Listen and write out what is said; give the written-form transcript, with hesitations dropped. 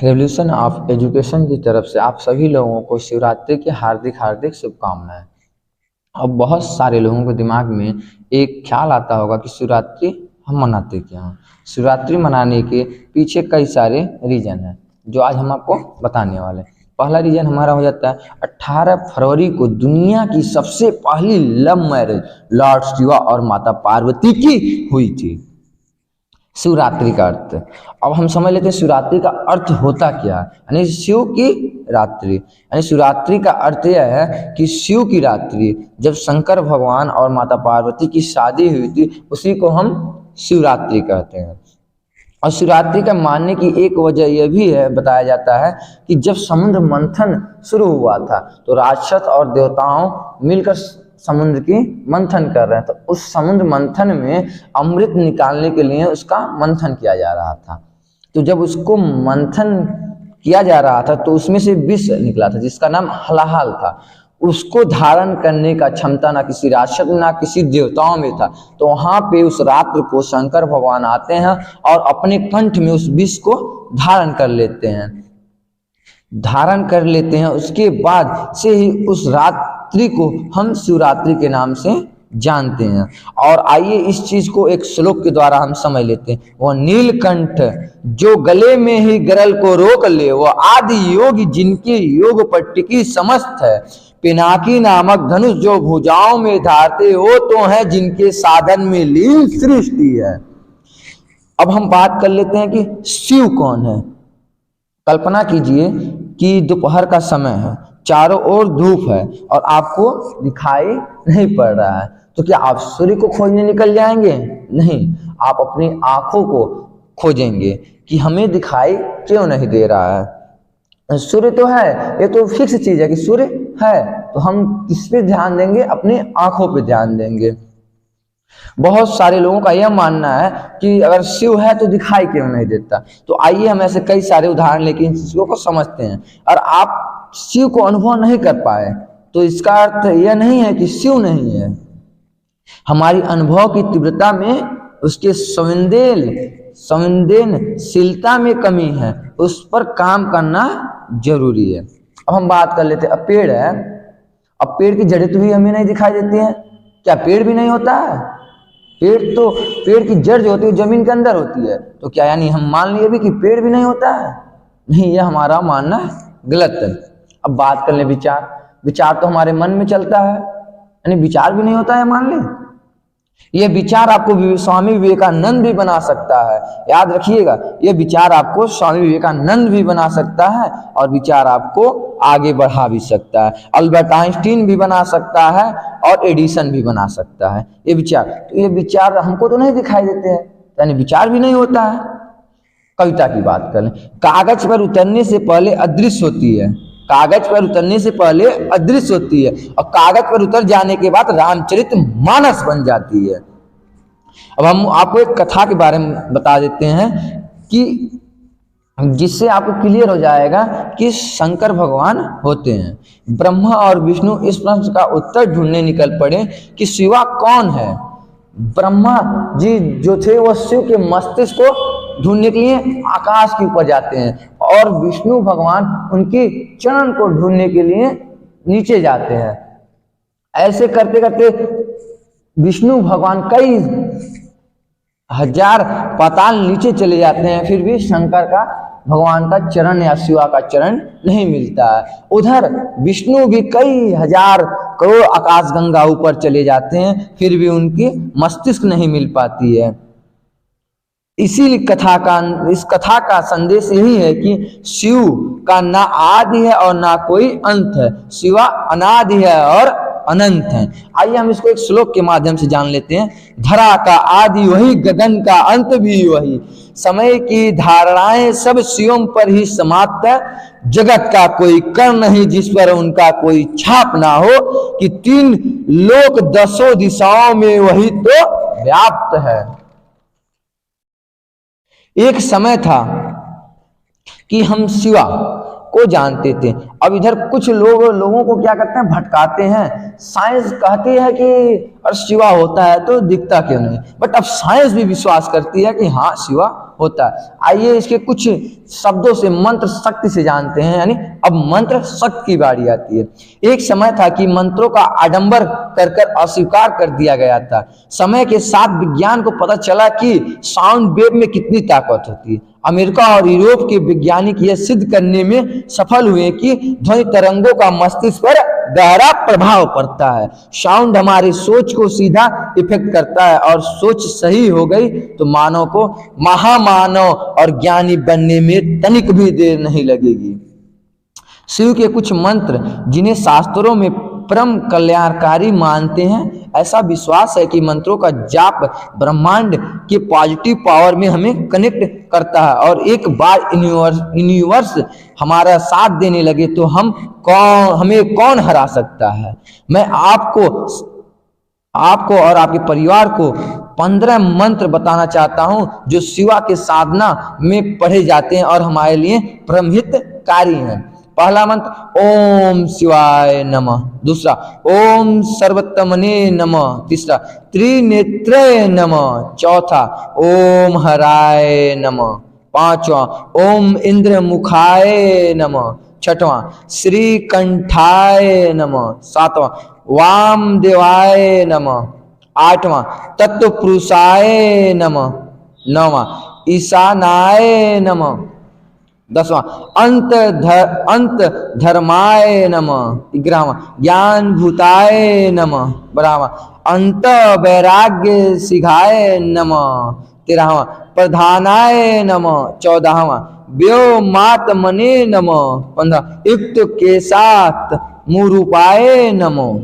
Revolution of education की तरफ से आप सभी लोगों को शिवरात्रि की हार्दिक हार्दिक शुभकामनाएं। अब बहुत सारे लोगों के दिमाग में एक ख्याल आता होगा कि शिवरात्रि हम मनाते क्यों हैं। शिवरात्रि मनाने के पीछे कई सारे रीजन हैं जो आज हम आपको बताने वाले हैं। पहला रीजन हमारा हो जाता है 18 फरवरी को दुनिया की सबसे पहली लव मैरिज लॉर्ड शिवा और माता पार्वती की हुई थी। शिवरात्रि का अर्थ, अब हम समझ लेते हैं शिवरात्रि का अर्थ होता क्या है। यानी शिव की रात्रि, यानी शिवरात्रि का अर्थ यह है कि शिव की रात्रि जब शंकर भगवान और माता पार्वती की शादी हुई थी उसी को हम शिवरात्रि कहते हैं। और शिवरात्रि का मानने की एक वजह यह भी है, बताया जाता है कि जब समुद्र मंथन शुरू हुआ था तो राक्षस और देवताओं मिलकर समुद्र की मंथन कर रहे हैं, तो उस समुद्र मंथन में अमृत निकालने के लिए उसका मंथन किया जा रहा था। तो जब उसको मंथन किया जा रहा था तो उसमें से विष निकला था जिसका नाम हलाहल था। उसको धारण करने का क्षमता ना किसी राक्षस ना किसी देवताओं में था। तो वहां पे उस रात्र को शंकर भगवान आते हैं और अपने कंठ में उस विष को धारण कर लेते हैं। उसके बाद से ही उस रात्रि को हम शिवरात्रि के नाम से जानते हैं। और आइए इस चीज को एक श्लोक के द्वारा हम समझ लेते हैं। वो नीलकंठ जो गले में ही गरल को रोक ले, वो आदि योगी जिनके योग पर टिकी समस्त है। पिनाकी नामक धनुष जो भुजाओं में धारते हो तो है जिनके साधन में लीन सृष्टि है। अब हम बात कर लेते हैं कि शिव कौन है। कल्पना कीजिए कि दोपहर का समय है, चारों ओर धूप है और आपको दिखाई नहीं पड़ रहा है, तो क्या आप सूर्य को खोजने निकल जाएंगे? नहीं, आप अपनी आंखों को खोजेंगे कि हमें दिखाई क्यों नहीं दे रहा है। सूर्य तो है, ये तो फिक्स चीज है कि सूर्य है, तो हम किस पे ध्यान देंगे? अपनी आंखों पे ध्यान देंगे। बहुत सारे लोगों का यह मानना है कि अगर शिव है तो दिखाई क्यों नहीं देता। तो आइए हम ऐसे कई सारे उदाहरण लेके इन चीजों को समझते हैं। और आप शिव को अनुभव नहीं कर पाए तो इसका अर्थ यह नहीं है कि शिव नहीं है। हमारी अनुभव की तीव्रता में उसके संवेदनशीलता में कमी है, उस पर काम करना जरूरी है। अब हम बात कर लेते हैं, अब पेड़ है, अब पेड़ की जड़ें तो भी हमें नहीं दिखाई देती हैं। क्या पेड़ भी नहीं होता है? पेड़ की जड़ जो होती है जमीन के अंदर होती है, तो क्या यानी हम मान लिए भी कि पेड़ भी नहीं होता है? नहीं, यह हमारा मानना गलत है। अब बात कर ले विचार तो हमारे मन में चलता है, यानी विचार भी नहीं होता है मान लें। यह विचार आपको स्वामी विवेकानंद भी बना सकता है। याद रखिएगा, यह विचार आपको स्वामी विवेकानंद भी बना सकता है और विचार आपको आगे बढ़ा भी सकता है। अल्बर्ट आइंस्टीन भी बना सकता है और एडिसन भी बना सकता है। ये विचार हमको तो नहीं दिखाई देते हैं, यानी विचार भी नहीं होता है। कविता की बात कर लें, कागज पर उतरने से पहले अदृश्य होती है, और कागज पर उतर जाने के बाद रामचरितमानस बन जाती है। अब हम आपको एक कथा के बारे में बता देते हैं कि जिससे आपको क्लियर हो जाएगा कि शंकर भगवान होते हैं। ब्रह्मा और विष्णु इस प्रश्न का उत्तर ढूंढने निकल पड़े कि शिवा कौन है। ब्रह्मा जी जो थे वो शिव के मस्तिष्क को ढूंढने के लिए आकाश के ऊपर जाते हैं और विष्णु भगवान उनके चरण को ढूंढने के लिए नीचे जाते हैं। ऐसे करते करते विष्णु भगवान कई हजार पाताल नीचे चले जाते हैं, फिर भी शंकर का भगवान का चरण या शिवा का चरण नहीं मिलता है। उधर विष्णु भी कई हजार करोड़ आकाश गंगा ऊपर चले जाते हैं, फिर भी उनकी मस्तिष्क नहीं मिल पाती है। इसी इस कथा का संदेश यही है कि शिव का ना आदि है और ना कोई अंत है, शिवा अनादि है और अनंत है। आइए हम इसको एक श्लोक के माध्यम से जान लेते हैं। धरा का आदि वही, गगन का अंत भी वही, समय की धारणाएं सब शिवम पर ही समाप्त है। जगत का कोई कण नहीं जिस पर उनका कोई छाप ना हो, कि 3 लोक 10 दिशाओं में वही तो व्याप्त है। एक समय था कि हम शिवा को जानते थे। अब इधर कुछ लोगों को क्या करते हैं, भटकाते हैं। साइंस कहती है कि अरे शिवा होता है तो दिखता क्यों नहीं, बट अब साइंस भी विश्वास करती है कि हाँ शिवा होता है। आइए इसके कुछ शब्दों से मंत्र शक्ति से जानते हैं, यानी अब मंत्र शक्ति की बारी आती है। एक समय था कि मंत्रों का आडंबर कर कर अस्वीकार कर दिया गया था। समय के साथ विज्ञान को पता चला कि साउंड वेव में कितनी ताकत होती है। अमेरिका और यूरोप के वैज्ञानिक यह सिद्ध करने में सफल हुए कि ध्वनि तरंगों का मस्तिष्क पर गहरा प्रभाव पड़ता है। साउंड हमारी सोच को सीधा इफेक्ट करता है और सोच सही हो गई तो मानव को महामानव और ज्ञानी बनने में तनिक भी देर नहीं लगेगी। शिव के कुछ मंत्र जिन्हें शास्त्रों में परम कल्याणकारी मानते हैं। ऐसा विश्वास है कि मंत्रों का जाप ब्रह्मांड के पॉजिटिव पावर में हमें कनेक्ट करता है और एक बार यूनिवर्स हमारा साथ देने लगे तो हमें कौन हरा सकता है। मैं आपको और आपके परिवार को 15 मंत्र बताना चाहता हूं जो शिवा के साधना में पढ़े जाते हैं और हमारे लिए परमहितकारी हैं। पहला मंत्र ओम शिवाय नमः, दूसरा ओम सर्वोत्तमने नमः, तीसरा त्रिनेत्रे नमः, चौथा ओम हराय नमः, पांचवा ओम इंद्रमुखाय नमः, छठवां श्री कंठाय नमः, सातवां वामदेवाय नमः, आठवां तत्व पुरुषाय नमः, नौवां ईशानाय नमः, 10वां अंत धर्माय नमः, 11वां ज्ञान भूताय नमः, 12वां अंत वैराग्य सिघाय नमः, 13वां प्रधानाय नमः, 14वां व्योमात्मने नमः, 15 युक्त के साथ मुरूपाय नमः।